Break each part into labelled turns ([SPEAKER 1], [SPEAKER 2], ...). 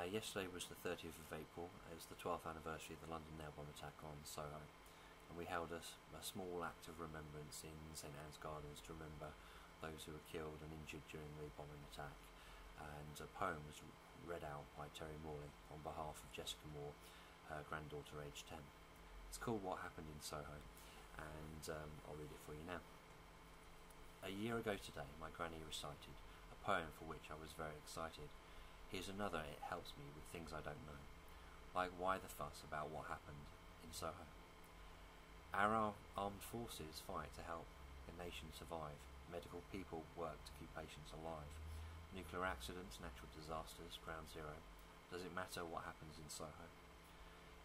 [SPEAKER 1] Yesterday was the 30th of April. It was the 12th anniversary of the London nail bomb attack on Soho, and we held a small act of remembrance in St Anne's Gardens to remember those who were killed and injured during the bombing attack, and a poem was read out by Terry Morley on behalf of Jessica Moore, her granddaughter aged 10. It's called What Happened in Soho, and I'll read it for you now. A year ago today, my granny recited a poem for which I was very excited. Here's another. It helps me with things I don't know, like why the fuss about what happened in Soho. Our armed forces fight to help a nation survive. Medical people work to keep patients alive. Nuclear accidents, natural disasters, ground zero. Does it matter what happens in Soho?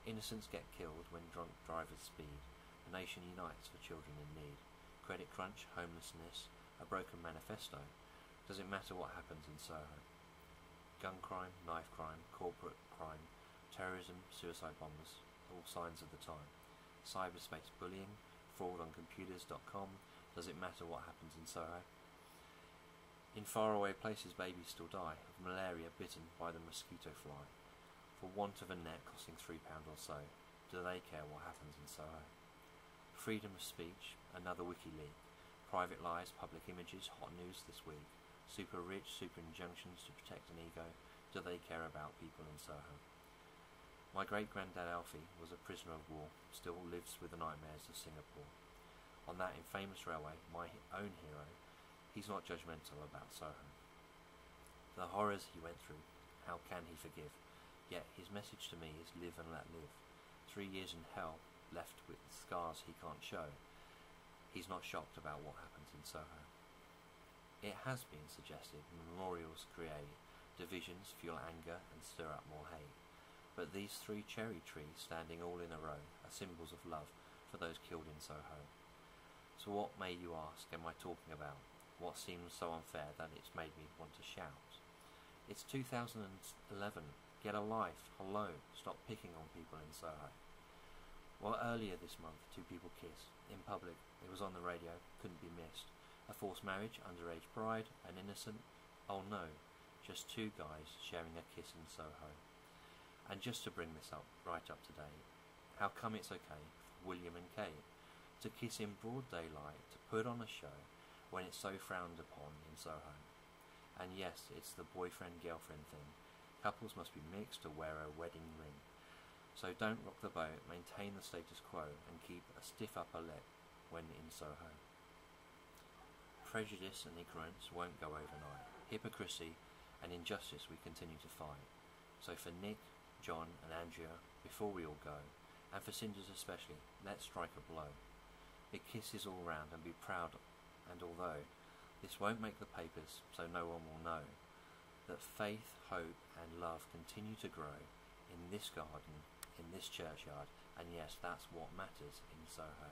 [SPEAKER 1] Innocents get killed when drunk drivers speed. A nation unites for children in need. Credit crunch, homelessness, a broken manifesto. Does it matter what happens in Soho? Gun crime, knife crime, corporate crime, terrorism, suicide bombers, all signs of the time. Cyberspace bullying, fraud on computers.com. Does it matter what happens in Soho? In faraway places, babies still die of malaria bitten by the mosquito fly, for want of a net costing £3 or so. Do they care what happens in Soho? Freedom of speech, another WikiLeaks. Private lies, public images, hot news this week. Super rich, super injunctions to protect an ego. Do they care about people in Soho? My great-granddad Alfie was a prisoner of war, still lives with the nightmares of Singapore. On that infamous railway, my own hero, he's not judgmental about Soho. The horrors he went through, how can he forgive? Yet his message to me is live and let live. 3 years in hell, left with scars he can't show. He's not shocked about what happens in Soho. It has been suggested memorials create divisions, fuel anger and stir up more hate. But these 3 cherry trees standing all in a row are symbols of love for those killed in Soho. So what, may you ask, am I talking about? What seems so unfair that it's made me want to shout? It's 2011. Get a life. Hello. Stop picking on people in Soho. Well, earlier this month, 2 people kissed. In public. It was on the radio. Couldn't be missed. A forced marriage, underage bride, an innocent. Oh no. Just 2 guys sharing a kiss in Soho. And just to bring this up, right up to date, how come it's okay for William and Kate to kiss in broad daylight, to put on a show, when it's so frowned upon in Soho? And yes, it's the boyfriend-girlfriend thing. Couples must be mixed to wear a wedding ring. So don't rock the boat, maintain the status quo, and keep a stiff upper lip when in Soho. Prejudice and ignorance won't go overnight. Hypocrisy and injustice we continue to fight. So for Nick, John and Andrea, before we all go, and for Cinders especially, let's strike a blow. Big kisses all round and be proud, and although this won't make the papers so no one will know, that faith, hope and love continue to grow in this garden, in this churchyard, and yes, that's what matters in Soho.